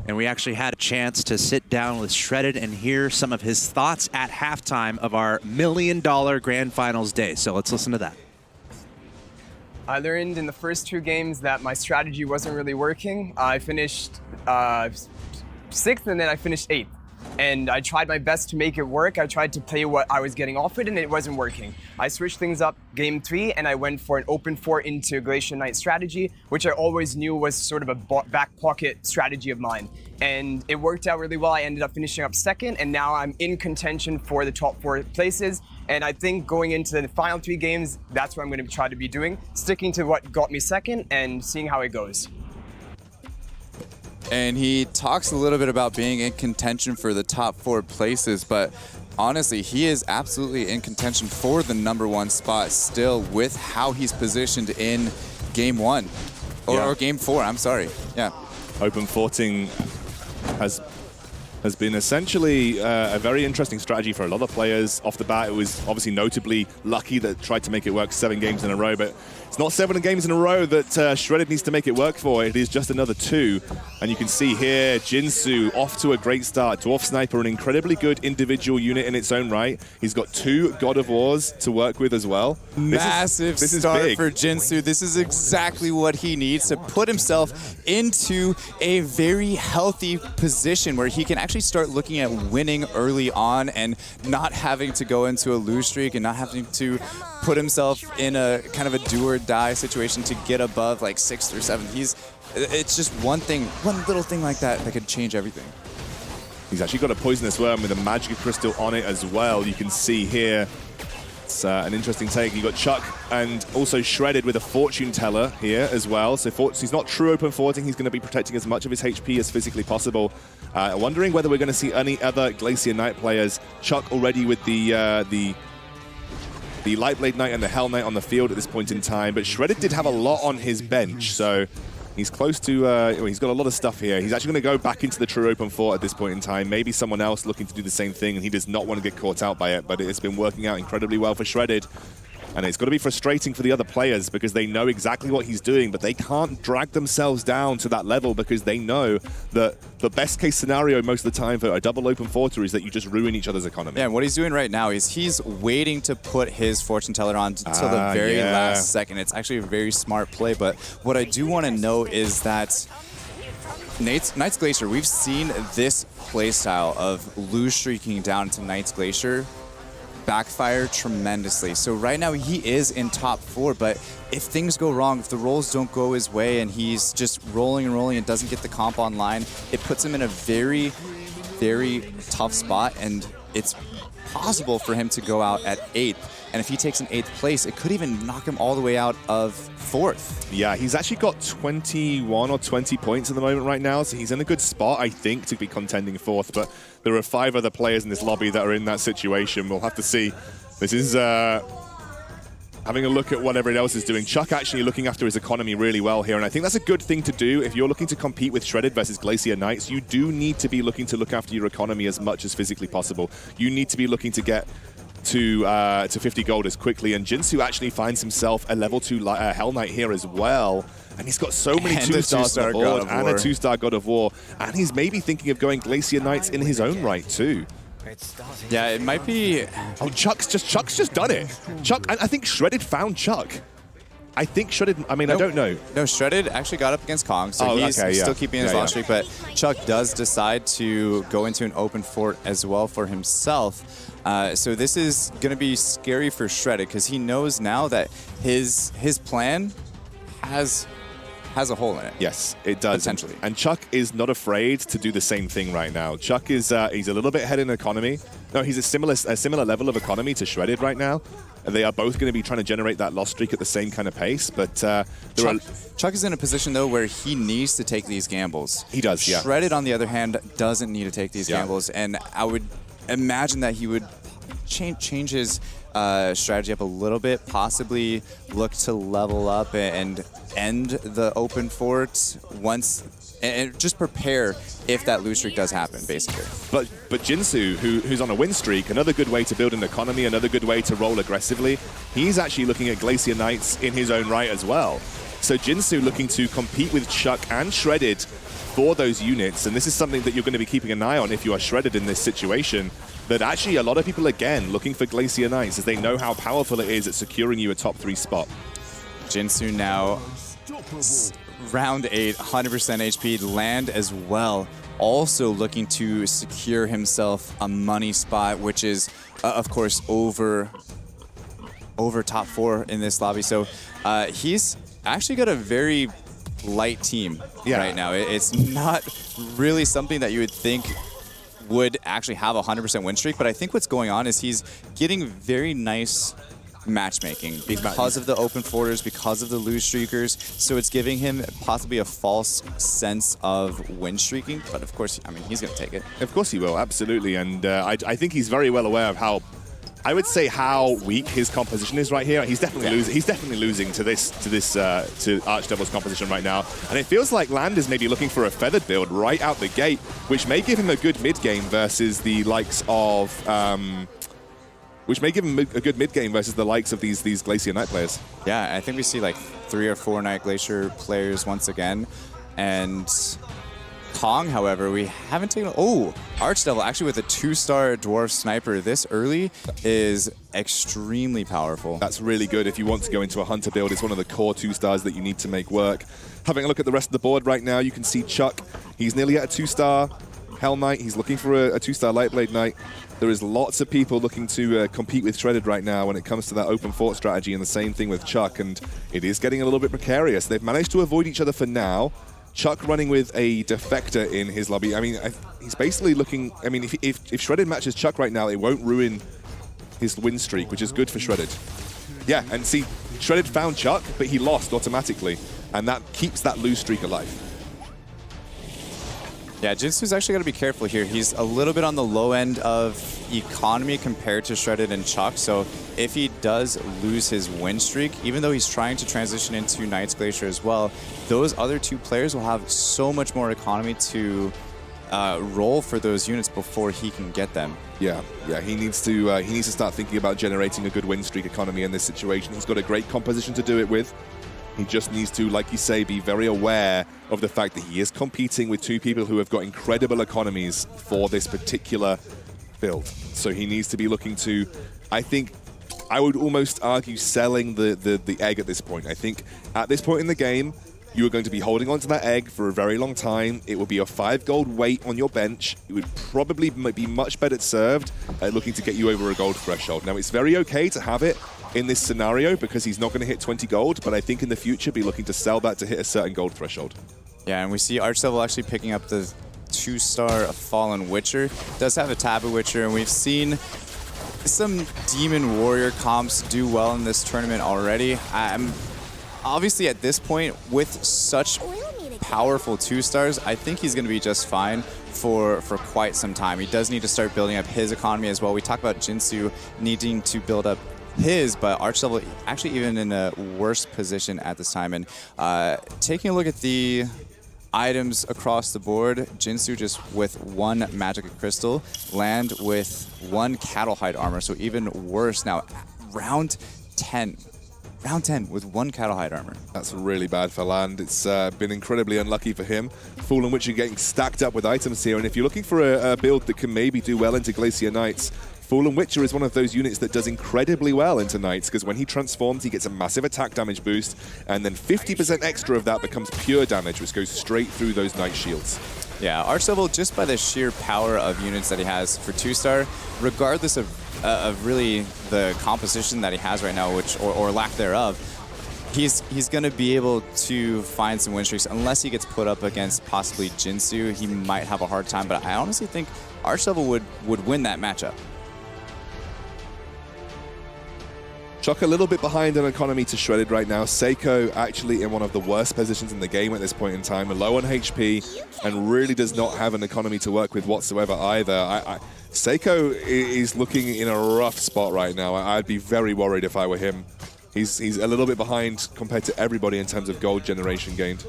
And we actually had a chance to sit down with Shredded and hear some of his thoughts at halftime of our $1 million Grand Finals day. So let's listen to that. I learned in the first 2 games that my strategy wasn't really working. I finished 6th and then I finished 8th. And I tried my best to make it work. I tried to play what I was getting offered and it wasn't working. I switched things up game 3 and I went for an open 4 into Glacier Knight strategy, which I always knew was sort of a back pocket strategy of mine. And it worked out really well. I ended up finishing up 2nd and now I'm in contention for the top 4 places. And I think going into the final 3 games, that's what I'm going to try to be doing, sticking to what got me 2nd and seeing how it goes. And he talks a little bit about being in contention for the top 4 places, but honestly, he is absolutely in contention for the #1 spot still with how he's positioned in game 1 or game 4. I'm sorry. Yeah. Open forting has been essentially a very interesting strategy for a lot of players. Off the bat, it was obviously notably lucky that tried to make it work 7 games in a row, but it's not 7 games in a row that Shredded needs to make it work for. It is just another 2. And you can see here, Jinsu off to a great start. Dwarf Sniper, an incredibly good individual unit in its own right. He's got 2 God of Wars to work with as well. Massive start for Jinsu. This is exactly what he needs to put himself into a very healthy position where he can actually start looking at winning early on and not having to go into a lose streak and not having to put himself in a kind of a do or die situation to get above like 6th or 7th. It's just one little thing like that could change everything. He's actually got a Poisonous Worm with a Magic Crystal on it as well. You can see here, it's an interesting take. You got Chuck and also Shredded with a Fortune Teller here as well. So he's not true open forting. He's going to be protecting as much of his HP as physically possible. Wondering whether we're going to see any other Glacier Knight players. Chuck already with the Lightblade Knight and the Hell Knight on the field at this point in time, but Shredded did have a lot on his bench, so he's close to, he's got a lot of stuff here. He's actually going to go back into the true open fort at this point in time. Maybe someone else looking to do the same thing, and he does not want to get caught out by it, but it's been working out incredibly well for Shredded. And it's got to be frustrating for the other players because they know exactly what he's doing, but they can't drag themselves down to that level because they know that the best case scenario most of the time for a double open forter is that you just ruin each other's economy. Yeah, and what he's doing right now is he's waiting to put his Fortune Teller on until the very last second. It's actually a very smart play, but what I do want to know is that Knight's Glacier, we've seen this playstyle of lose streaking down to Knight's Glacier backfire tremendously. So right now he is in top 4, but if things go wrong, if the rolls don't go his way and he's just rolling and rolling and doesn't get the comp online, it puts him in a very, very tough spot, and it's possible for him to go out at 8th. And if he takes an 8th place, it could even knock him all the way out of 4th. Yeah, he's actually got 21 or 20 points at the moment right now, so he's in a good spot, I think, to be contending 4th. But there are 5 other players in this lobby that are in that situation. We'll have to see. This is having a look at what everyone else is doing. Chuck actually looking after his economy really well here, and I think that's a good thing to do. If you're looking to compete with Shredded versus Glacier Knights, you do need to be looking to look after your economy as much as physically possible. You need to be looking to get to 50 gold as quickly, and Jinsu actually finds himself a level 2 Hell Knight here as well. And he's got so many 2-stars on the board and a 2-star God of War, and he's maybe thinking of going Glacier Knights in his own right too. Yeah, it might be. Oh, Chuck's just done it. Chuck, I think Shredded found Chuck. I think Shredded, I mean, I don't know. No, Shredded actually got up against Kong, so he's still keeping his long streak, but Chuck does decide to go into an open fort as well for himself. So this is going to be scary for Shredded because he knows now that his plan has a hole in it. Yes, it does. Potentially. And Chuck is not afraid to do the same thing right now. Chuck is he's a little bit ahead in economy. No, he's a similar level of economy to Shredded right now. And they are both going to be trying to generate that loss streak at the same kind of pace. But Chuck is in a position, though, where he needs to take these gambles. He does, yeah. Shredded, on the other hand, doesn't need to take these gambles. And I would imagine that he would change his strategy up a little bit, possibly look to level up and end the open fort once, and just prepare if that lose streak does happen, basically. But Jinsu, who's on a win streak, another good way to build an economy, another good way to roll aggressively, he's actually looking at Glacier Knights in his own right as well. So Jinsu looking to compete with Chuck and Shredded for those units, and this is something that you're going to be keeping an eye on if you are Shredded in this situation. That actually a lot of people again looking for Glacier Knights as they know how powerful it is at securing you a top 3 spot. Jinsu now round 8, 100% HP, land as well. Also looking to secure himself a money spot, which is of course over top 4 in this lobby. So he's actually got a very light team right now. It's not really something that you would think would actually have a 100% win streak, but I think what's going on is he's getting very nice matchmaking because of the open forwarders, because of the lose streakers. So it's giving him possibly a false sense of win streaking, but of course, I mean, he's going to take it. Of course he will, absolutely. And I think he's very well aware of how, I would say, how weak his composition is right here. He's definitely losing. He's definitely losing to Archdevil's composition right now. And it feels like Land is maybe looking for a feathered build right out the gate, which may give him a good mid game versus the likes of. Which may give him a good mid game versus the likes of these Glacier Knight players. Yeah, I think we see like 3 or 4 Knight Glacier players once again, and Kong, however, we haven't taken. Oh, Archdevil actually with a 2-star dwarf sniper this early is extremely powerful. That's really good if you want to go into a hunter build. It's one of the core 2-stars that you need to make work. Having a look at the rest of the board right now, you can see Chuck. He's nearly at a 2-star Hell Knight. He's looking for a 2-star Lightblade Knight. There is lots of people looking to compete with Shredded right now when it comes to that open fort strategy, and the same thing with Chuck, and it is getting a little bit precarious. They've managed to avoid each other for now. Chuck running with a defector in his lobby. I mean, he's basically looking. I mean, if Shredded matches Chuck right now, it won't ruin his win streak, which is good for Shredded. Yeah, and see, Shredded found Chuck, but he lost automatically, and that keeps that lose streak alive. Yeah, Jinsu's actually got to be careful here. He's a little bit on the low end of economy compared to Shredded and Chuck, so if he does lose his win streak, even though he's trying to transition into Knight's Glacier as well, those other 2 players will have so much more economy to roll for those units before he can get them. Yeah, he needs to start thinking about generating a good win streak economy in this situation. He's got a great composition to do it with. He just needs to, like you say, be very aware of the fact that he is competing with 2 people who have got incredible economies for this particular build. So he needs to be looking to, I think, I would almost argue selling the egg at this point. I think at this point in the game, you are going to be holding on to that egg for a very long time. It will be a 5 gold weight on your bench. It would probably be much better served at looking to get you over a gold threshold. Now, it's very okay to have it in this scenario because he's not going to hit 20 gold, but I think in the future be looking to sell that to hit a certain gold threshold. Yeah, and we see Archdevil actually picking up the 2-star Fallen Witcher. Does have a Taboo Witcher, and we've seen some Demon Warrior comps do well in this tournament already. Obviously at this point, with such powerful 2-stars, I think he's going to be just fine for quite some time. He does need to start building up his economy as well. We talk about Jinsu needing to build up his, but Archdevil actually even in a worse position at this time. And taking a look at the items across the board, Jinsu just with 1 Magic Crystal, Land with 1 Cattle Hide Armor, so even worse now. Round 10 with 1 Cattle Hide Armor. That's really bad for Land. It's been incredibly unlucky for him. Fallen Witcher getting stacked up with items here, and if you're looking for a build that can maybe do well into Glacier Knights, Fallen Witcher is one of those units that does incredibly well into Knights, because when he transforms, he gets a massive attack damage boost, and then 50% extra of that becomes pure damage, which goes straight through those Knight shields. Yeah, Archdevil, just by the sheer power of units that he has for 2-star, regardless of really the composition that he has right now, which or lack thereof, he's going to be able to find some win streaks. Unless he gets put up against possibly Jinsu, he might have a hard time, but I honestly think Archdevil would win that matchup. Chuck a little bit behind on economy to Shredded right now. Seiko actually in one of the worst positions in the game at this point in time, low on HP, and really does not have an economy to work with whatsoever either. Seiko is looking in a rough spot right now. I'd be very worried if I were him. He's a little bit behind compared to everybody in terms of gold generation gained.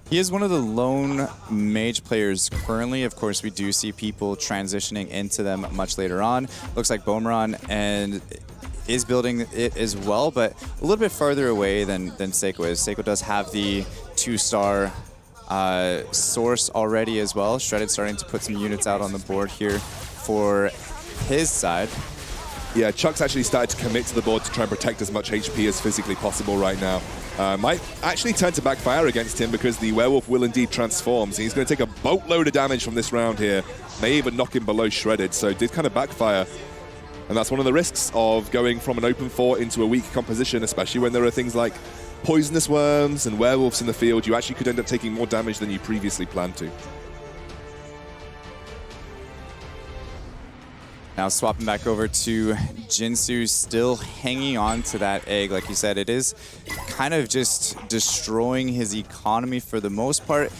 He is one of the lone mage players currently. Of course, we do see people transitioning into them much later on. Looks like Boomerang, and is building it as well, but a little bit farther away than Seiko is. Seiko does have the 2-star source already as well. Shredded starting to put some units out on the board here for his side. Yeah, Chuck's actually started to commit to the board to try and protect as much HP as physically possible right now. Might actually turn to backfire against him because the werewolf will indeed transform. So he's going to take a boatload of damage from this round here. May even knock him below Shredded, so did kind of backfire. And that's one of the risks of going from an open 4 into a weak composition, especially when there are things like poisonous worms and werewolves in the field. You actually could end up taking more damage than you previously planned to. Now swapping back over to Jinsu, still hanging on to that egg. Like you said, it is kind of just destroying his economy for the most part.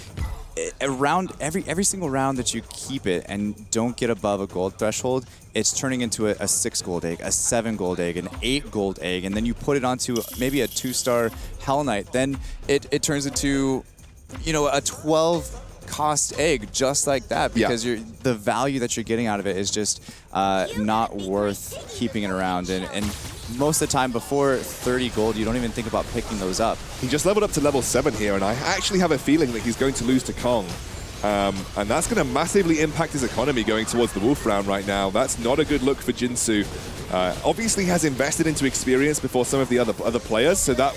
Around every single round that you keep it and don't get above a gold threshold, it's turning into a 6 gold egg, a 7 gold egg, an 8 gold egg, and then you put it onto maybe a 2-star Hell Knight. Then it turns into, you know, a 12 cost egg just like that, because the value that you're getting out of it is just not worth keeping it around. And most of the time before 30 gold, you don't even think about picking those up. He just leveled up to level 7 here, and I actually have a feeling that he's going to lose to Kong. And that's going to massively impact his economy going towards the Wolf round right now. That's not a good look for Jinsu. Obviously has invested into experience before some of the other players, so that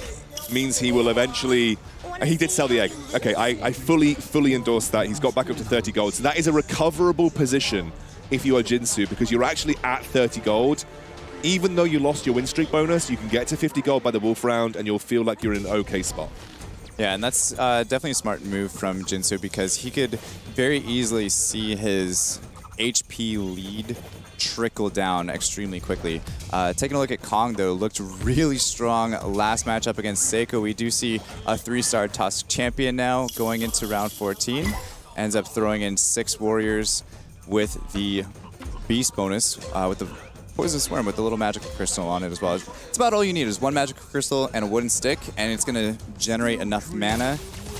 means he will eventually... He did sell the egg. Okay, I fully endorse that. He's got back up to 30 gold. So that is a recoverable position if you are Jinsu, because you're actually at 30 gold. Even though you lost your win streak bonus, you can get to 50 gold by the Wolf round, and you'll feel like you're in an okay spot. Yeah, and that's definitely a smart move from Jinsu, because he could very easily see his HP lead trickle down extremely quickly. Taking a look at Kong, though, looked really strong last matchup against Seiko. We do see a 3-star Tusk champion now going into round 14. Ends up throwing in 6 warriors with the beast bonus, with the Poisonous Worm with the little magical crystal on it as well. It's about all you need is 1 magical crystal and a wooden stick, and it's going to generate enough mana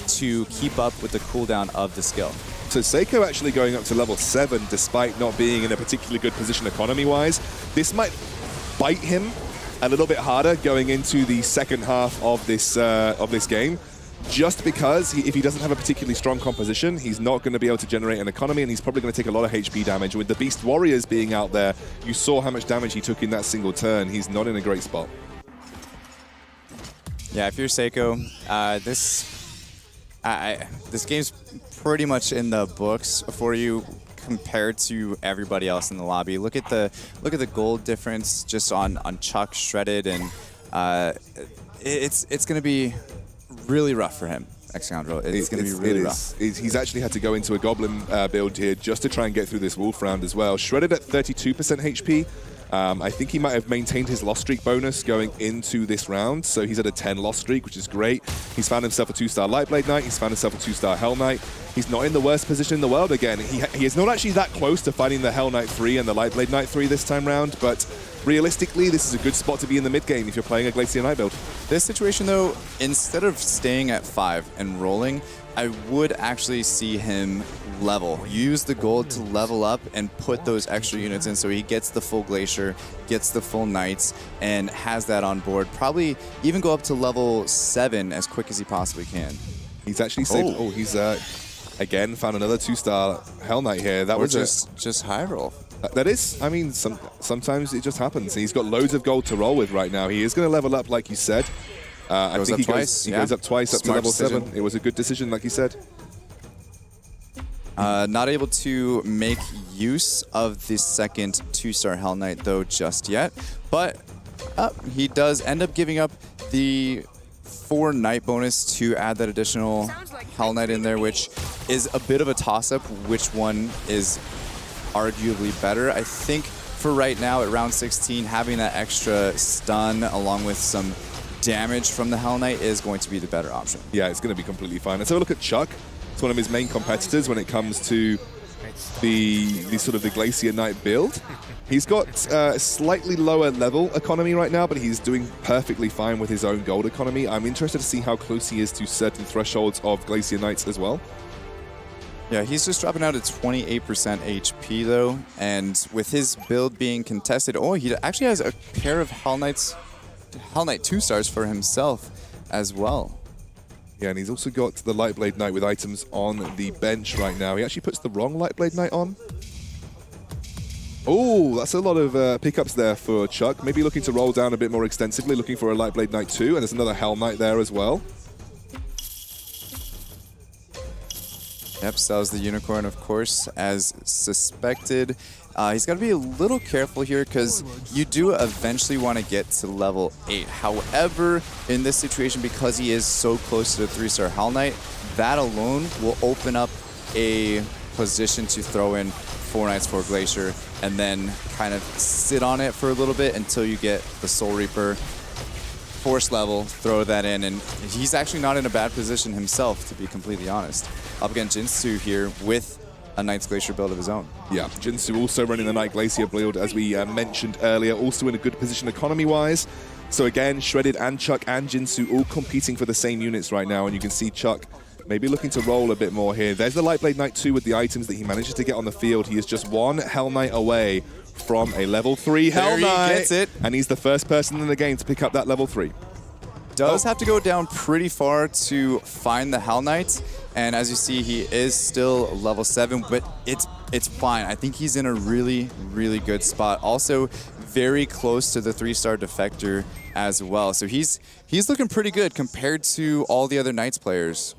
to keep up with the cooldown of the skill. So Seiko actually going up to level 7 despite not being in a particularly good position economy-wise. This might bite him a little bit harder going into the second half of this game, just because if he doesn't have a particularly strong composition, he's not going to be able to generate an economy, and he's probably going to take a lot of HP damage. With the Beast Warriors being out there, you saw how much damage he took in that single turn. He's not in a great spot. Yeah, if you're Seiko, this game's pretty much in the books for you compared to everybody else in the lobby. Look at the gold difference just on Chuck, Shredded, and it's going to be really rough for him. Exandro, it's going to be really rough. He's actually had to go into a Goblin build here just to try and get through this Wolf round as well. Shredded at 32% HP. I think he might have maintained his loss streak bonus going into this round, so he's at a 10 loss streak, which is great. He's found himself a 2-star Lightblade Knight, he's found himself a 2-star Hell Knight. He's not in the worst position in the world again. He is not actually that close to finding the Hell Knight 3 and the Lightblade Knight 3 this time round, but realistically, this is a good spot to be in the mid game if you're playing a Glacier Knight build. This situation, though, instead of staying at 5 and rolling, I would actually see him level. Use the gold to level up and put those extra units in so he gets the full Glacier, gets the full Knights, and has that on board. Probably even go up to level 7 as quick as he possibly can. He's actually saved... Oh, he's again found another 2-star Hell Knight here. That was just high roll. That is, I mean, sometimes it just happens. He's got loads of gold to roll with right now. He is going to level up, like you said. I think he goes up twice up to level 7. It was a good decision, like you said. Not able to make use of the second 2-star Hell Knight, though, just yet. But he does end up giving up the 4 Knight bonus to add that additional Hell Knight in there, which is a bit of a toss-up. Which one is arguably better? I think for right now at round 16, having that extra stun along with some damage from the Hell Knight is going to be the better option. Yeah, it's going to be completely fine. Let's have a look at Chuck. It's one of his main competitors when it comes to the sort of the Glacier Knight build. He's got a slightly lower level economy right now, but he's doing perfectly fine with his own gold economy. I'm interested to see how close he is to certain thresholds of Glacier Knights as well. Yeah, he's just dropping out at 28% HP though, and with his build being contested, oh, he actually has a pair of Hell Knight 2-stars for himself as well. Yeah, and he's also got the Lightblade Knight with items on the bench right now. He actually puts the wrong Lightblade Knight on. Oh, that's a lot of pickups there for Chuck. Maybe looking to roll down a bit more extensively, looking for a Lightblade Knight 2, and there's another Hell Knight there as well. Yep, sells the Unicorn, of course, as suspected. He's got to be a little careful here because you do eventually want to get to level 8. However, in this situation, because he is so close to the 3-star Hell Knight, that alone will open up a position to throw in 4 Knights for Glacier and then kind of sit on it for a little bit until you get the Soul Reaper. Force level, throw that in, and he's actually not in a bad position himself, to be completely honest. Up against Jinsu here with a Knight's Glacier build of his own. Yeah, Jinsu also running the Knight Glacier build, as we mentioned earlier, also in a good position economy-wise. So again, Shredded and Chuck and Jinsu all competing for the same units right now, and you can see Chuck maybe looking to roll a bit more here. There's the Lightblade Knight 2 with the items that he manages to get on the field. He is just one Hell Knight away from a level 3 Hell Knight. He gets it. And he's the first person in the game to pick up that level 3. Does have to go down pretty far to find the Hell Knight, and as you see, he is still level 7, but it's fine. I think he's in a really, really good spot. Also, very close to the 3-star Defector as well. So he's looking pretty good compared to all the other Knights players.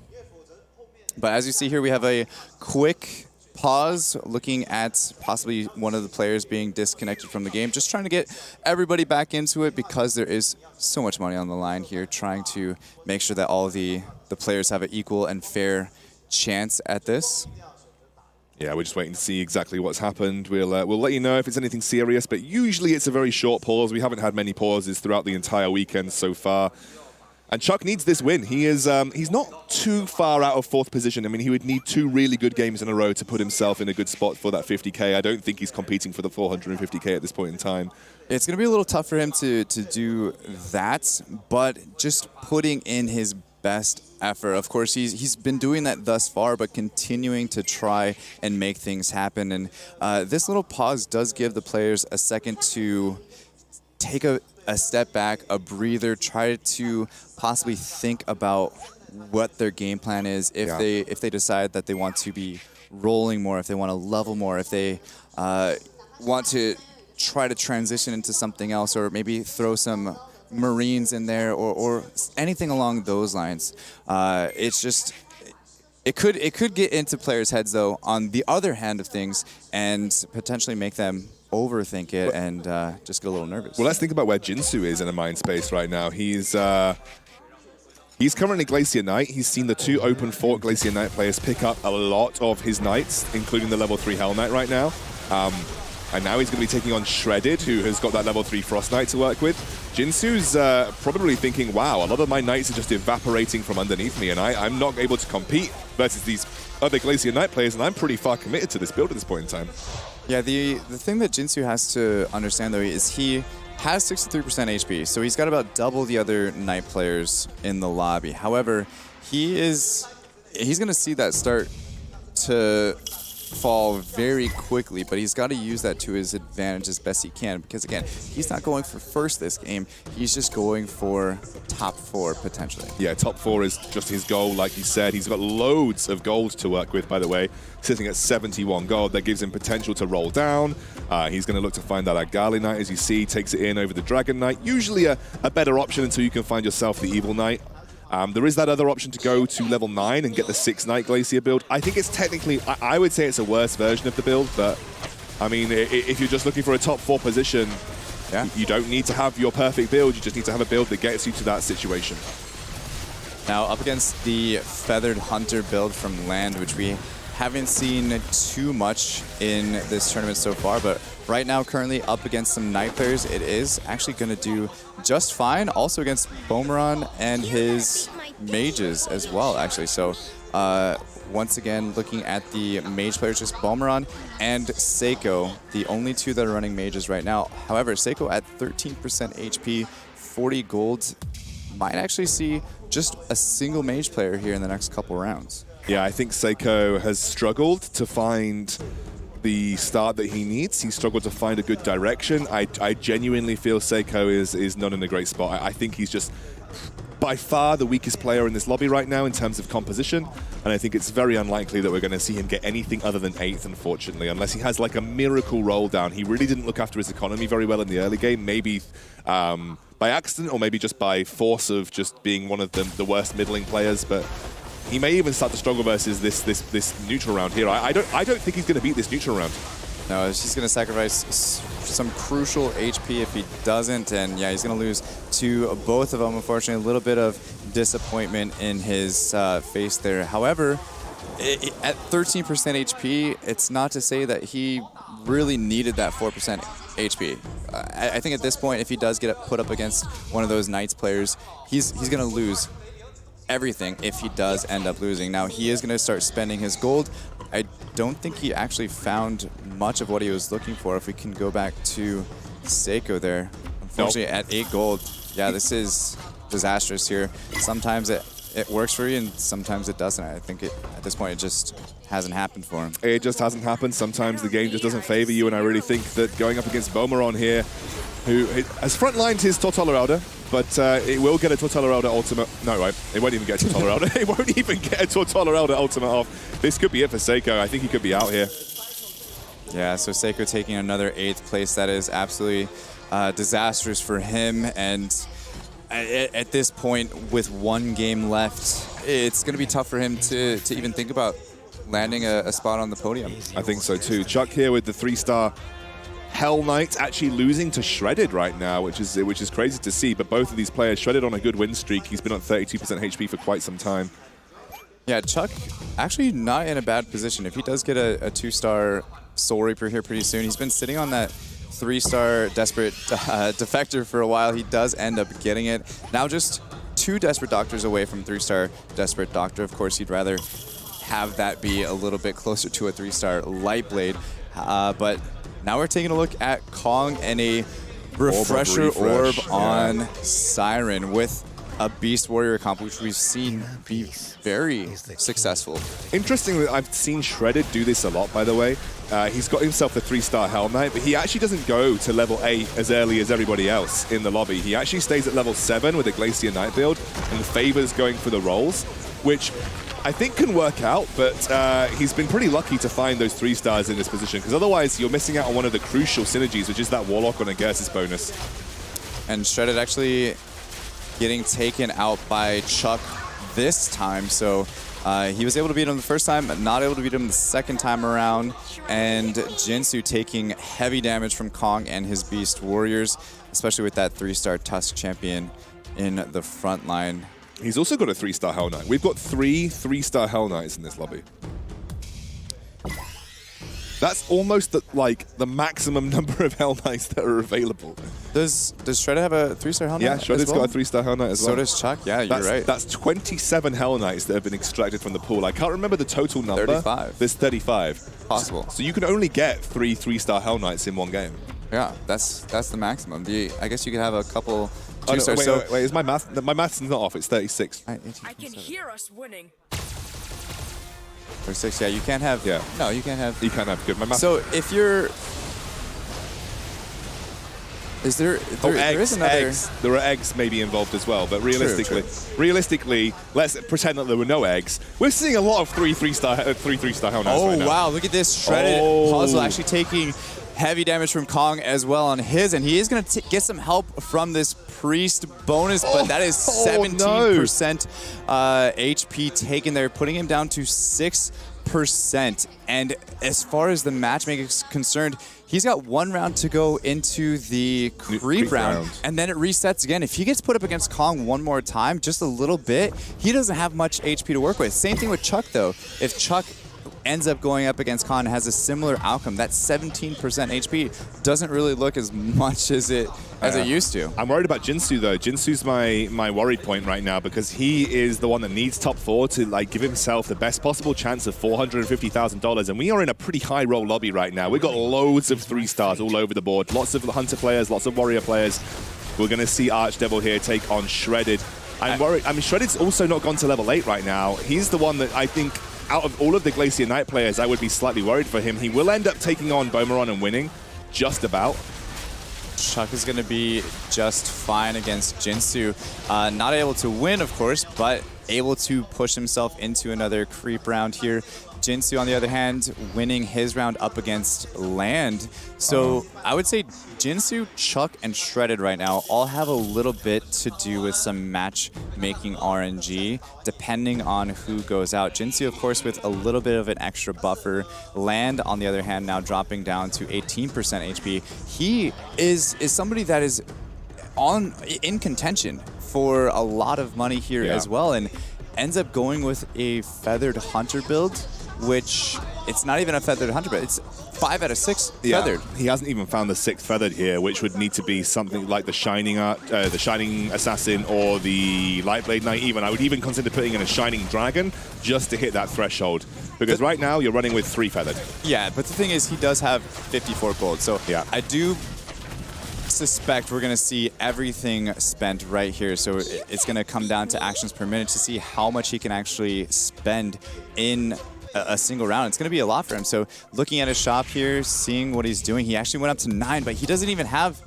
But as you see here, we have a quick pause looking at possibly one of the players being disconnected from the game, just trying to get everybody back into it because there is so much money on the line here, trying to make sure that all the players have an equal and fair chance at this. Yeah, we're just waiting to see exactly what's happened. We'll let you know if it's anything serious, but usually it's a very short pause. We haven't had many pauses throughout the entire weekend so far. And Chuck needs this win. He is he's not too far out of 4th position. I mean, he would need 2 really good games in a row to put himself in a good spot for that 50K. I don't think he's competing for the 450K at this point in time. It's going to be a little tough for him to do that, but just putting in his best effort. Of course, he's been doing that thus far, but continuing to try and make things happen. And this little pause does give the players a second to take a step back, a breather, try to possibly think about what their game plan is if they decide that they want to be rolling more, if they want to level more, if they want to try to transition into something else, or maybe throw some Marines in there or anything along those lines. It's just it could get into players' heads though on the other hand of things and potentially make them overthink it and just get a little nervous. Well, let's think about where Jinsu is in a mind space right now. He's currently Glacier Knight. He's seen the 2 open fort Glacier Knight players pick up a lot of his knights, including the level 3 Hell Knight right now. And now he's going to be taking on Shredded, who has got that level 3 Frost Knight to work with. Jinsu's probably thinking, wow, a lot of my knights are just evaporating from underneath me, and I'm not able to compete versus these other Glacier Knight players, and I'm pretty far committed to this build at this point in time. Yeah, the thing that Jinsu has to understand, though, is he has 63% HP, so he's got about double the other Knight players in the lobby. However, he's going to see that start to fall very quickly, but he's got to use that to his advantage as best he can, because again, he's not going for first this game, he's just going for top 4 potentially. Yeah, top 4 is just his goal, like he said. He's got loads of gold to work with, by the way, sitting at 71 gold. That gives him potential to roll down. He's going to look to find that Agali Knight, as you see, takes it in over the Dragon Knight. Usually a better option until you can find yourself the Evil Knight. There is that other option to go to level 9 and get the 6 Knight Glacier build. I think it's technically, I would say it's a worse version of the build, but I mean, if you're just looking for a top 4 position, you don't need to have your perfect build, you just need to have a build that gets you to that situation. Now up against the Feathered Hunter build from Land, which we haven't seen too much in this tournament so far, but right now currently up against some Knight players, it is actually going to do just fine. Also against Bomeron and his mages as well, actually. So once again, looking at the mage players, just Bomeron and Seiko, the only 2 that are running mages right now. However, Seiko at 13% HP, 40 gold, might actually see just a single mage player here in the next couple rounds. Yeah, I think Seiko has struggled to find the start that he needs. He's struggled to find a good direction. I genuinely feel Seiko is not in a great spot. I think he's just by far the weakest player in this lobby right now in terms of composition, and I think it's very unlikely that we're going to see him get anything other than 8th, unfortunately, unless he has like a miracle roll down. He really didn't look after his economy very well in the early game, maybe by accident or maybe just by force of just being one of the worst middling players, but he may even start to struggle versus this neutral round here. I don't think he's going to beat this neutral round. No, he's going to sacrifice some crucial HP if he doesn't, and yeah, he's going to lose to both of them. Unfortunately, a little bit of disappointment in his face there. However, at 13% HP, it's not to say that he really needed that 4% HP. I think at this point, if he does get put up against one of those Knights players, he's going to lose everything if he does end up losing. Now, he is going to start spending his gold. I don't think he actually found much of what he was looking for. If we can go back to Seiko there. Unfortunately, at 8 gold, yeah, this is disastrous here. Sometimes it works for you and sometimes it doesn't. I think at this point, it just hasn't happened for him. It just hasn't happened. Sometimes the game just doesn't favor you, and I really think that going up against Bomeron here, who has frontlined his Tortollerada, but it will get a Tortollerada ultimate. No, right, it won't even get a Tortollerada. It won't even get a Tortollerada ultimate off. This could be it for Seiko. I think he could be out here. Yeah, so Seiko taking another 8th place. That is absolutely disastrous for him. And at this point, with 1 game left, it's going to be tough for him to even think about landing a spot on the podium. I think so too. Chuck here with the 3-star Hell Knight actually losing to Shredded right now, which is crazy to see. But both of these players, Shredded on a good win streak. He's been on 32% HP for quite some time. Yeah, Chuck actually not in a bad position. If he does get a 2-star Soul Reaper here pretty soon, he's been sitting on that 3-star Desperate Defector for a while. He does end up getting it. Now just 2 Desperate Doctors away from 3-star Desperate Doctor. Of course, he'd rather have that be a little bit closer to a 3-star Light Blade. But now we're taking a look at Kong and a Refresher Orb on Siren with a Beast Warrior comp, which we've seen be very successful. Interestingly, I've seen Shredded do this a lot, by the way. He's got himself the 3-star Hell Knight, but he actually doesn't go to level 8 as early as everybody else in the lobby. He actually stays at level 7 with a Glacier Knight build and favors going for the rolls, which I think can work out, but he's been pretty lucky to find those 3 stars in this position, because otherwise you're missing out on one of the crucial synergies, which is that Warlock on a Gersis bonus. And Shredded actually getting taken out by Chuck this time, so he was able to beat him the first time, but not able to beat him the second time around. And Jinsu taking heavy damage from Kong and his Beast Warriors, especially with that 3-star Tusk champion in the front line. He's also got a 3-star Hell Knight. We've got 3 3-star Hell Knights in this lobby. That's almost the maximum number of Hell Knights that are available. Does Shredder have a 3-star Hell Knight? Yeah, Shredder's got a 3-star Hell Knight as well. So does Chuck. Yeah, you're right. That's 27 Hell Knights that have been extracted from the pool. I can't remember the total number. 35. There's 35. Possible. So you can only get 3 3-star Hell Knights in one game. Yeah, that's the maximum. I guess you could have a couple. Oh, no, wait, is my math? My math's not off. It's 36. I can hear us winning. 36. Yeah, you can't have. Yeah. No, you can't have. You can't have good. My math. So if you're, is there? There is another. Eggs. There are eggs maybe involved as well, but realistically, let's pretend that there were no eggs. We're seeing a lot of 3 3-star Hell Knights right now. Oh wow! Look at this shredded puzzle actually taking heavy damage from Kong as well on his, and he is going to get some help from this priest bonus, but that is 17% HP taken there, putting him down to 6%. And as far as the matchmaking is concerned, he's got 1 round to go into the creep round, and then it resets again. If he gets put up against Kong one more time, just a little bit, he doesn't have much HP to work with. Same thing with Chuck, though. If Chuck ends up going up against Khan, has a similar outcome, that 17% HP doesn't really look as much as it used to. I'm worried about Jinsu though. Jinsu's my worried point right now, because he is the one that needs top 4 to give himself the best possible chance of $450,000, and we are in a pretty high roll lobby right now. We've got loads of 3 stars all over the board, lots of Hunter players, lots of Warrior players. We're going to see Archdevil here take on Shredded. I'm worried. I mean, Shredded's also not gone to level 8 right now. He's the one that I think out of all of the Glacier Knight players, I would be slightly worried for him. He will end up taking on Bomeron and winning, just about. Chuck is going to be just fine against Jinsu. Not able to win, of course, but able to push himself into another creep round here. Jinsu, on the other hand, winning his round up against Land. So I would say Jinsu, Chuck, and Shredded right now all have a little bit to do with some matchmaking RNG, depending on who goes out. Jinsu, of course, with a little bit of an extra buffer. Land, on the other hand, now dropping down to 18% HP. He is somebody that is in contention for a lot of money here as well, and ends up going with a Feathered Hunter build, which it's not even a Feathered Hunter, but it's 5 out of 6 feathered. He hasn't even found the 6th feathered here, which would need to be something like the Shining Assassin or the Lightblade Knight. Even I would even consider putting in a Shining Dragon just to hit that threshold, because right now you're running with 3 feathered. Yeah, but the thing is, he does have 54 gold, so I do suspect we're going to see everything spent right here. So it's going to come down to actions per minute to see how much he can actually spend in a single round. It's going to be a lot for him. So looking at his shop here, seeing what he's doing, he actually went up to 9, but he doesn't even have...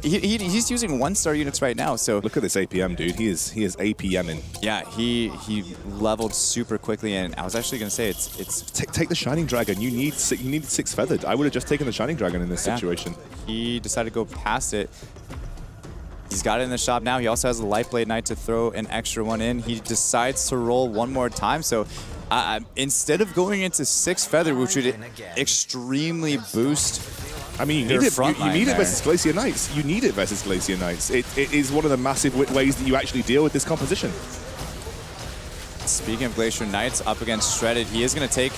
He's using 1-star units right now, so... Look at this APM, dude. He is APMing. Yeah, he leveled super quickly, and I was actually going to say it's... Take the Shining Dragon. You need 6 feathered. I would have just taken the Shining Dragon in this situation. He decided to go past it. He's got it in the shop now. He also has the Lightblade Knight to throw an extra one in. He decides to roll one more time, so... instead of going into 6 feather, which would extremely boost... I mean, you need it versus Glacier Knights. You need it versus Glacier Knights. It is one of the massive ways that you actually deal with this composition. Speaking of Glacier Knights, up against Shredded, he is going to take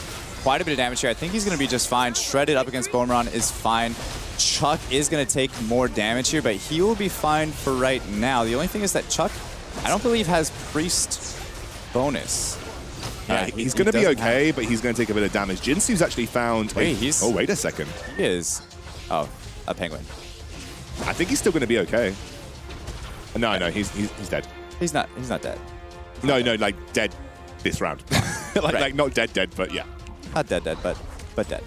quite a bit of damage here. I think he's going to be just fine. Shredded up against Bomeron is fine. Chuck is going to take more damage here, but he will be fine for right now. The only thing is that Chuck, I don't believe, has Priest bonus. Yeah, he's going to be okay, but he's going to take a bit of damage. Jinsu's actually found... Oh, wait a second. He is... Oh, a penguin. I think he's still going to be okay. No, he's dead. He's not dead. No, like dead this round. like not dead, but yeah. Not dead, but dead.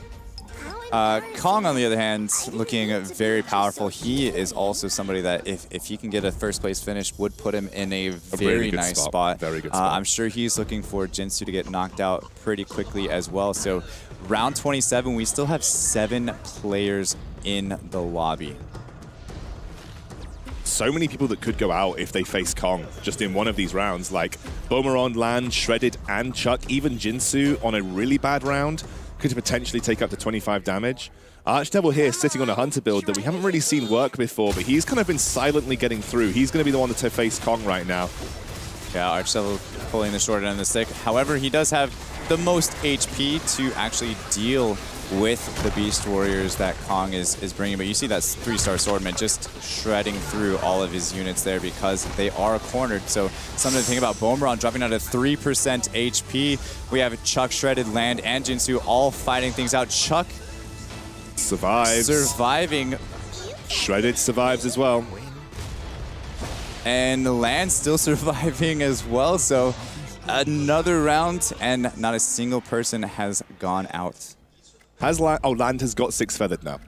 Kong, on the other hand, looking very powerful. He is also somebody that if he can get a first place finish, would put him in a very nice spot. Very good spot. I'm sure he's looking for Jinsu to get knocked out pretty quickly as well. So round 27, we still have 7 players in the lobby. So many people that could go out if they face Kong just in one of these rounds, like Bomeron, Land, Shredded, and Chuck. Even Jinsu on a really bad round could potentially take up to 25 damage. Archdevil here sitting on a Hunter build that we haven't really seen work before, but he's kind of been silently getting through. He's going to be the one to face Kong right now. Yeah, Archdevil pulling the short end of the stick. However, he does have the most HP to actually deal with the Beast Warriors that Kong is bringing. But you see that 3-star Swordman just shredding through all of his units there because they are cornered. So something to think about. Bomeron dropping down to 3% HP. We have Chuck, Shredded, Land, and Jinsu all fighting things out. Chuck surviving. Shredded survives as well. And Land still surviving as well. So another round, and not a single person has gone out. Land has got 6 feathered now.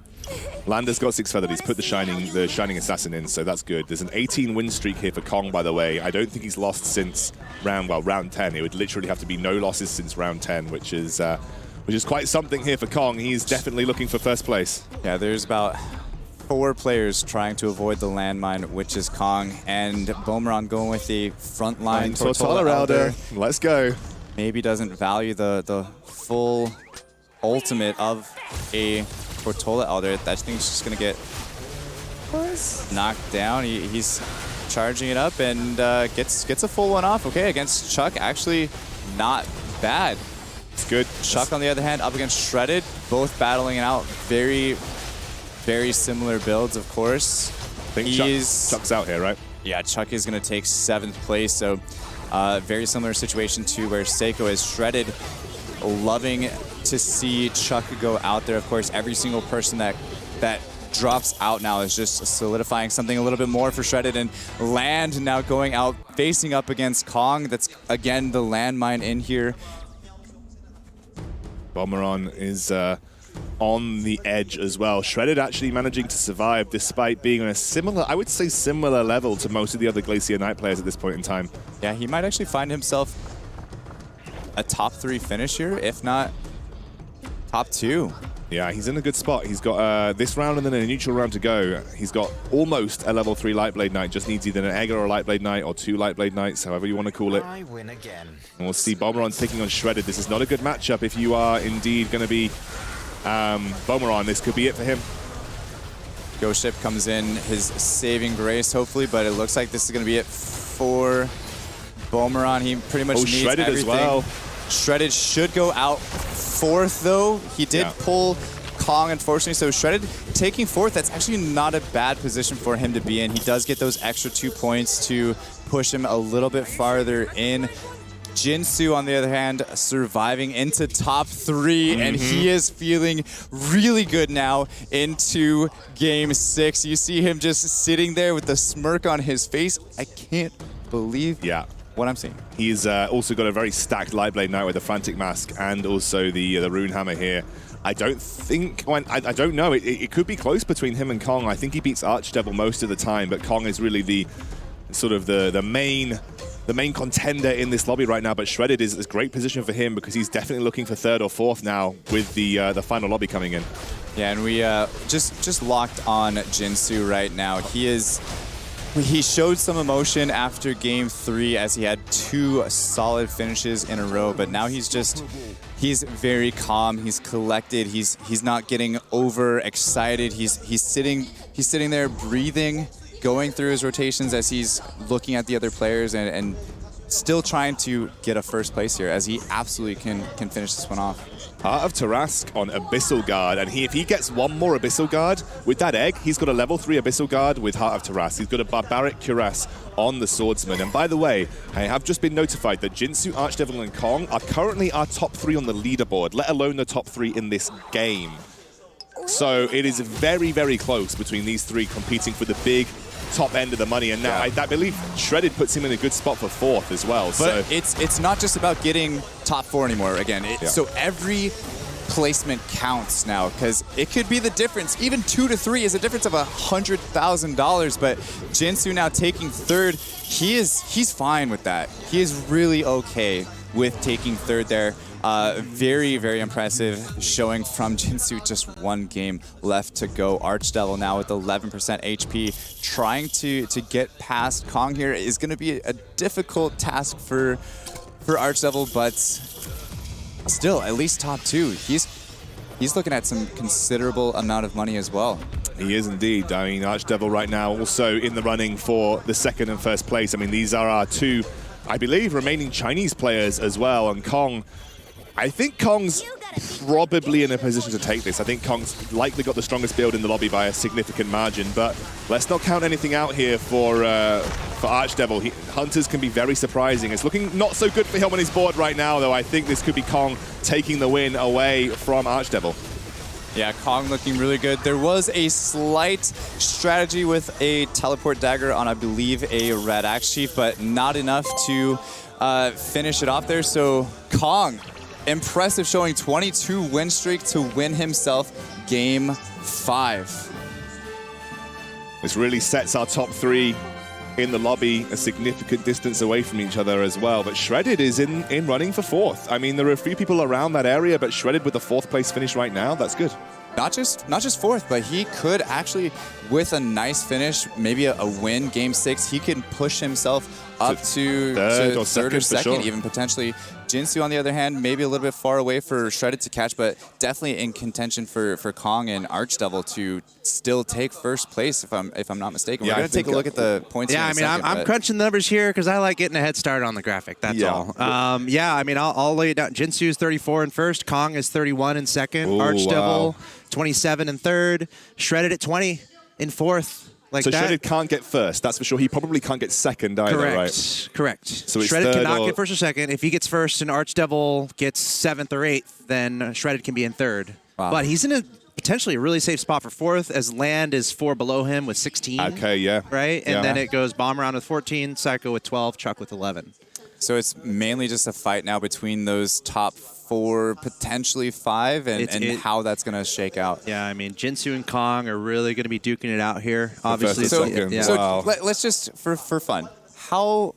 Land has got 6 feathered. He's put the Shining Assassin in, so that's good. There's an 18 win streak here for Kong, by the way. I don't think he's lost since round 10. It would literally have to be no losses since round 10, which is quite something here for Kong. He's definitely looking for first place. Yeah, there's about 4 players trying to avoid the landmine, which is Kong, and Bomeron going with the frontline Tortola Elder. Let's go. Maybe doesn't value the full ultimate of a Tortola Elder. That thing's just gonna get knocked down. He's charging it up and gets a full one off. Okay, against Chuck, actually not bad. It's good. Chuck, on the other hand, up against Shredded, both battling it out. Very, very similar builds, of course. I think Chuck's out here, right? Yeah, Chuck is gonna take 7th place. So very similar situation to where Seiko is. Shredded, loving to see Chuck go out there. Of course, every single person that drops out now is just solidifying something a little bit more for Shredded. And Land now going out, facing up against Kong. That's, again, the landmine in here. Bomberon is on the edge as well. Shredded actually managing to survive despite being on a similar, I would say similar level to most of the other Glacier Knight players at this point in time. Yeah, he might actually find himself a top 3 finish here, if not top 2. Yeah, he's in a good spot. He's got this round and then a neutral round to go. He's got almost a level 3 Lightblade Knight. Just needs either an Egg or a Lightblade Knight or 2 Lightblade Knights, however you want to call it. I win again. And we'll see Bomberon taking on Shredded. This is not a good matchup if you are indeed going to be Bomberon. This could be it for him. Ghost Ship comes in, his saving grace, hopefully, but it looks like this is going to be it for Bomberon. He pretty much needs Shredded everything. as well. Shredded should go out 4th, though. He did pull Kong, unfortunately, so Shredded taking 4th, that's actually not a bad position for him to be in. He does get those extra 2 points to push him a little bit farther in. Jinsu, on the other hand, surviving into top 3, and he is feeling really good now into game 6. You see him just sitting there with the smirk on his face. I can't believe what I'm seeing. He's also got a very stacked Lightblade Knight with the Frantic Mask and also the Rune Hammer here. I don't think, I don't know, it could be close between him and Kong. I think he beats Archdevil most of the time, but Kong is really the sort of the main contender in this lobby right now. But Shredded is a great position for him because he's definitely looking for 3rd or 4th now with the final lobby coming in. Yeah, and we just locked on Jinsu right now. He showed some emotion after game 3 as he had 2 solid finishes in a row, but now he's very calm, he's collected, he's not getting over excited, he's sitting there breathing, going through his rotations as he's looking at the other players and still trying to get a 1st place here, as he absolutely can finish this one off. Heart of Tarask on Abyssal Guard, and if he gets one more Abyssal Guard with that egg, he's got a level 3 Abyssal Guard with Heart of Tarask. He's got a Barbaric Cuirass on the Swordsman. And by the way, I have just been notified that Jinsu, Archdevil, and Kong are currently our top 3 on the leaderboard, let alone the top 3 in this game. So it is very, very close between these 3 competing for the big top end of the money, and now I believe Shredded puts him in a good spot for 4th as well. But it's not just about getting top 4 anymore. Again, so every placement counts now, because it could be the difference. Even 2 to 3 is a difference of $100,000. But Jinsu now taking 3rd, he's fine with that. He is really okay with taking 3rd there. Very, very impressive showing from Jinsu. Just 1 game left to go. Archdevil now with 11% HP. Trying to get past Kong here is going to be a difficult task for Archdevil, but still, at least top 2. He's looking at some considerable amount of money as well. He is indeed. I mean, Archdevil right now also in the running for the 2nd and 1st place. I mean, these are our 2, I believe, remaining Chinese players as well. And Kong, I think Kong's probably in a position to take this. I think Kong's likely got the strongest build in the lobby by a significant margin, but let's not count anything out here for Archdevil. Hunters can be very surprising. It's looking not so good for him on his board right now, though. I think this could be Kong taking the win away from Archdevil. Yeah, Kong looking really good. There was a slight strategy with a teleport dagger on, I believe, a red axe chief, but not enough to finish it off there. So Kong, impressive showing, 22 win streak to win himself game 5. This really sets our top 3 in the lobby a significant distance away from each other as well. But Shredded is in running for 4th. I mean, there are a few people around that area, but Shredded with the 4th place finish right now, that's good. Not just 4th, but he could actually, with a nice finish, maybe a win, game 6, he can push himself up to 3rd or 2nd, sure. even potentially. Jinsu, on the other hand, maybe a little bit far away for Shredded to catch, but definitely in contention for Kong and Archdevil to still take 1st place, if I'm not mistaken. We're going to take a look at the points. Yeah, here in I'm crunching the numbers here because I like getting a head start on the graphic. That's all. Yeah, I mean, I'll lay it down. Jinsu is 34 in 1st. Kong is 31 in 2nd. Archdevil, 27 in 3rd. Shredded at 20 in 4th. Like so Shredded can't get 1st, that's for sure. He probably can't get 2nd either, right? Correct. So it's Shredded cannot get 1st or 2nd. If he gets 1st and Archdevil gets 7th or 8th, then Shredded can be in 3rd. Wow. But he's in a potentially a really safe spot for 4th, as Land is 4 below him with 16. Okay, yeah. Right? And then it goes Bomberon with 14, Psycho with 12, Chuck with 11. So it's mainly just a fight now between those top for potentially 5 and how that's going to shake out. Yeah, I mean, Jinsu and Kong are really going to be duking it out here. Obviously, first and second. yeah. So Wow. let's just, for fun, how,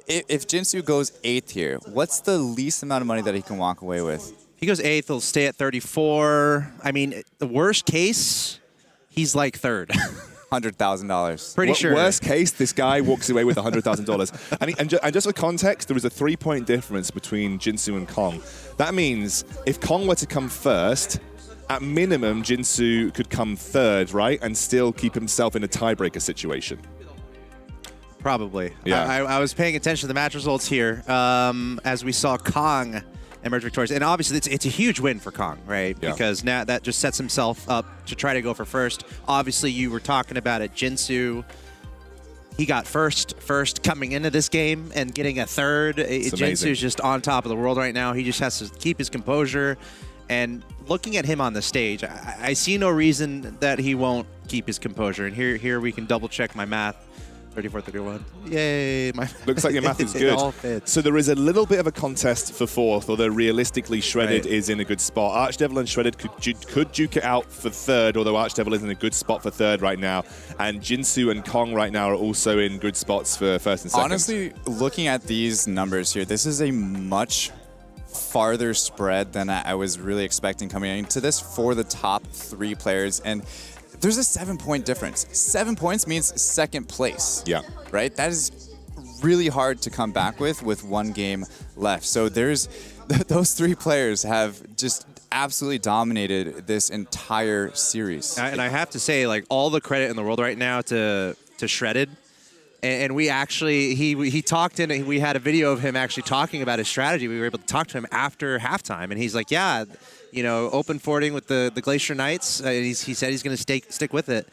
if Jinsu goes 8th here, what's the least amount of money that he can walk away with? He goes 8th, he'll stay at 34. I mean, the worst case, he's like 3rd. $100,000. Pretty sure. Worst case, this guy walks away with $100,000. and just for context, there is a 3-point difference between Jinsu and Kong. That means if Kong were to come first, at minimum, Jinsu could come 3rd, right? And still keep himself in a tiebreaker situation. Probably. Yeah. I was paying attention to the match results here as we saw Kong emerge victorious. And obviously, it's a huge win for Kong, right? Yeah. Because now that just sets himself up to try to go for first. Obviously, you were talking about it, Jinsu. He got first coming into this game and getting a 3rd. Jinsu's just on top of the world right now. He just has to keep his composure. And looking at him on the stage, I see no reason that he won't keep his composure. And here we can double check my math. 34-31. Yay. Looks like your math is good. It all fits. So there is a little bit of a contest for 4th, although realistically Shredded is in a good spot. Archdevil and Shredded could duke it out for 3rd, although Archdevil is in a good spot for 3rd right now. And Jinsu and Kong right now are also in good spots for 1st and 2nd. Honestly, looking at these numbers here, this is a much farther spread than I was really expecting coming into this for the top 3 players. And there's a 7-point difference. 7 points means 2nd place. Yeah. Right? That is really hard to come back with 1 game left. So those 3 players have just absolutely dominated this entire series. And I have to say, like, all the credit in the world right now to Shredded. And we actually, he talked in, we had a video of him actually talking about his strategy. We were able to talk to him after halftime. And he's like, yeah, you know, open forwarding with the Glacier Knights. He said he's going to stick with it.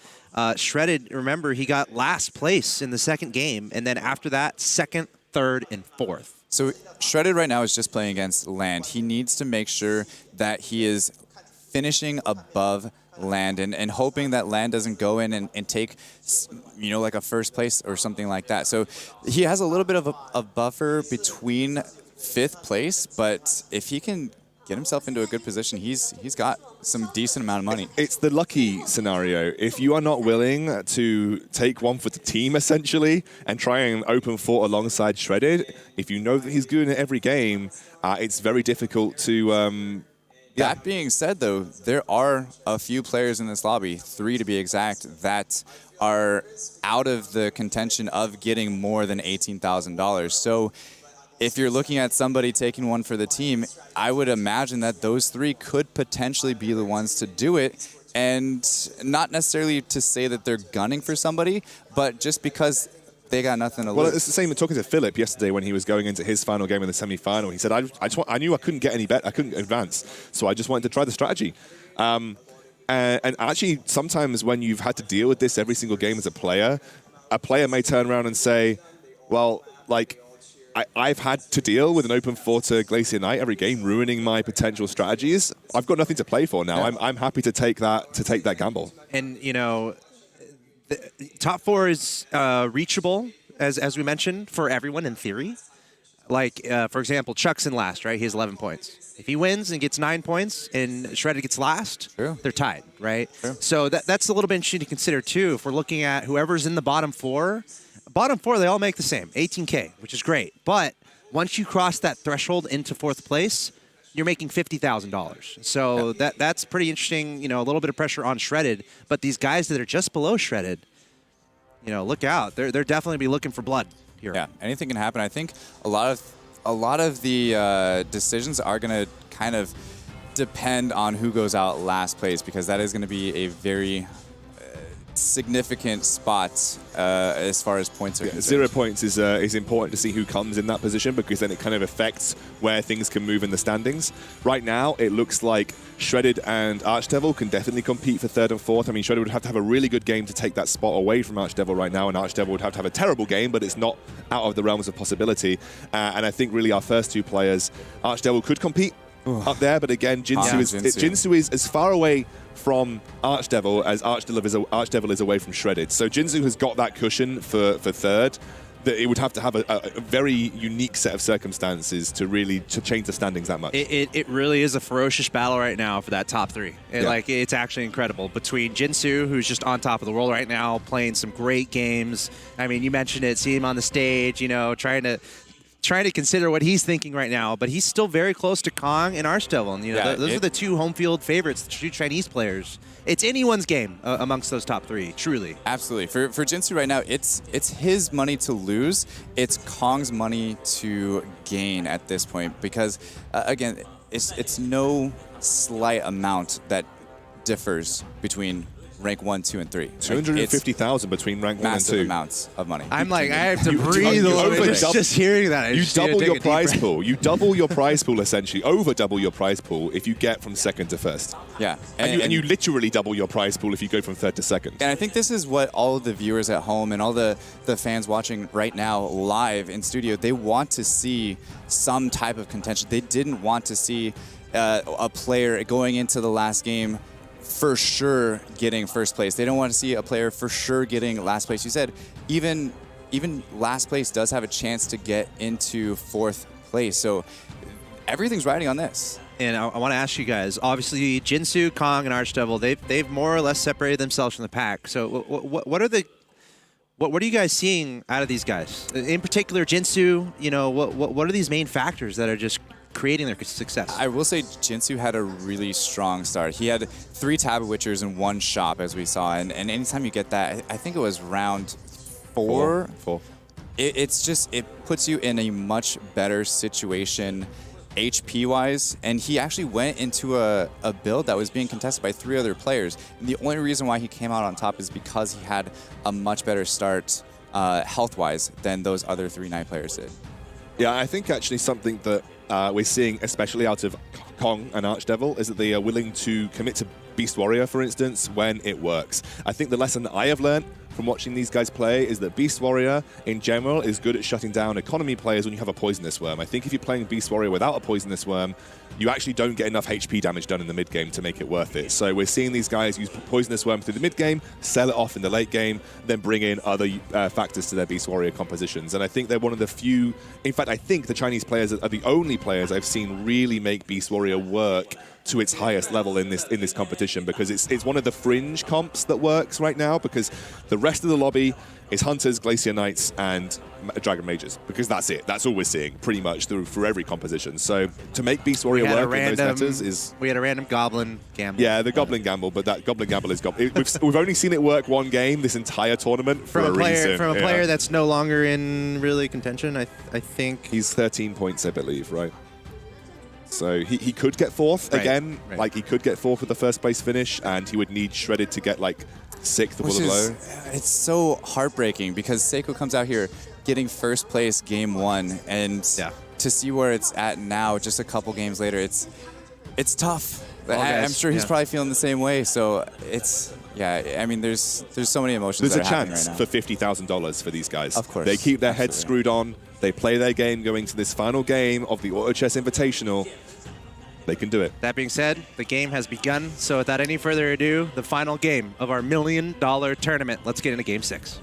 Shredded, remember, he got last place in the 2nd game. And then after that, 2nd, 3rd, and 4th. So Shredded right now is just playing against Land. He needs to make sure that he is finishing above Land and hoping that Land doesn't go in and take, you know, like a 1st place or something like that. So he has a little bit of a buffer between 5th place, but if he can get himself into a good position, he's got some decent amount of money. It's the lucky scenario. If you are not willing to take one for the team, essentially, and try and open fort alongside Shredded, if you know that he's good in every game, it's very difficult to... That being said, though, there are a few players in this lobby, 3 to be exact, that are out of the contention of getting more than $18,000. So if you're looking at somebody taking one for the team, I would imagine that those 3 could potentially be the ones to do it. And not necessarily to say that they're gunning for somebody, but just because they got nothing to lose. Well, it's the same. Talking to Philip yesterday when he was going into his final game in the semi-final, he said, I knew I couldn't get any better. I couldn't advance. So I just wanted to try the strategy. And actually, sometimes when you've had to deal with this every single game as a player may turn around and say, well, like, I've had to deal with an open fort to Glacier Knight every game, ruining my potential strategies. I've got nothing to play for now. Yeah. I'm happy to take that gamble. And, you know, the top 4 is reachable, as we mentioned, for everyone in theory. Like, for example, Chuck's in last, right? He has 11 points. If he wins and gets 9 points and Shredded gets last, they're tied, right? So that's a little bit interesting to consider, too. If we're looking at whoever's in the bottom 4, they all make the same, 18K, which is great. But once you cross that threshold into 4th place, you're making $50,000. So that's pretty interesting, you know, a little bit of pressure on Shredded. But these guys that are just below Shredded, you know, look out. They're definitely be looking for blood here. Yeah, anything can happen. I think a lot of the decisions are going to kind of depend on who goes out last place, because that is going to be a very significant spot as far as points are concerned. 0 points is important to see who comes in that position, because then it kind of affects where things can move in the standings. Right now, it looks like Shredded and Archdevil can definitely compete for 3rd and 4th. I mean, Shredded would have to have a really good game to take that spot away from Archdevil right now, and Archdevil would have to have a terrible game, but it's not out of the realms of possibility. And I think really our first 2 players, Archdevil could compete up there, but again, Jinsu is as far away from Archdevil as Archdevil is away from Shredded. So Jinsu has got that cushion for 3rd. that it would have to have a very unique set of circumstances to really change the standings that much. It really is a ferocious battle right now for that top three. Like, it's actually incredible between Jinsu, who's just on top of the world right now, playing some great games. I mean, you mentioned it, see him on the stage, you know, trying to consider what he's thinking right now, but he's still very close to Kong and Archdevil. And, you know, those are the two home field favorites, the two Chinese players. It's anyone's game amongst those top three, truly. Absolutely. For Jinsu right now, it's his money to lose. It's Kong's money to gain at this point because, again, it's no slight amount that differs between rank 1, 2, and 3. 250,000 between rank 1 and 2. Massive amounts of money. I'm like, I have to breathe a little bit just hearing that. You double your prize pool. You double your prize pool, essentially. Over double your prize pool if you get from second to first. Yeah. And you literally double your prize pool if you go from third to second. And I think this is what all of the viewers at home and all the fans watching right now live in studio, they want to see some type of contention. They didn't want to see a player going into the last game for sure getting first place. They don't want to see a player for sure getting last place. You said even last place does have a chance to get into fourth place. So everything's riding on this. And I want to ask you guys, obviously Jinsu, Kong, and Archdevil, they've more or less separated themselves from the pack. So what are you guys seeing out of these guys? In particular, Jinsu, you know, what are these main factors that are just creating their success? I will say Jinsu had a really strong start. He had 3 Taboo Witchers and 1 shop, as we saw. And anytime you get that, I think it was round 4. It puts you in a much better situation HP-wise. And he actually went into a build that was being contested by 3 other players. And the only reason why he came out on top is because he had a much better start health-wise than those other 3 Knight players did. Yeah, I think actually something that we're seeing, especially out of Kong and Archdevil, is that they are willing to commit to Beast Warrior, for instance, when it works. I think the lesson that I have learned from watching these guys play is that Beast Warrior, in general, is good at shutting down economy players when you have a Poisonous Worm. I think if you're playing Beast Warrior without a Poisonous Worm, you actually don't get enough HP damage done in the mid-game to make it worth it. So we're seeing these guys use Poisonous Worm through the mid-game, sell it off in the late game, then bring in other factors to their Beast Warrior compositions. And I think they're one of the few... In fact, I think the Chinese players are the only players I've seen really make Beast Warrior work to its highest level in this competition, because it's one of the fringe comps that works right now, because the rest of the lobby is Hunters, Glacier Knights, and Dragon Mages, because that's it. That's all we're seeing pretty much through every composition. So to make Beast Warrior work in those metas is... We had a random Goblin gamble. Yeah, the Goblin gamble, but that Goblin gamble is... We've only seen it work one game this entire tournament for a reason. From a player that's no longer in really contention, I think... He's 13 points, I believe, right? So he could get fourth again. Right. Like, he could get fourth with the first place finish, and he would need Shredded to get like sixth with a blow. It's so heartbreaking because Seiko comes out here getting first place game 1, and to see where it's at now, just a couple games later, it's tough. I'm sure he's probably feeling the same way. So it's I mean, there's so many emotions. There's a chance for $50,000 for these guys. Of course, they keep their heads screwed on. They play their game going to this final game of the Auto Chess Invitational. They can do it. That being said, the game has begun. So without any further ado, the final game of our $1 million tournament. Let's get into Game 6.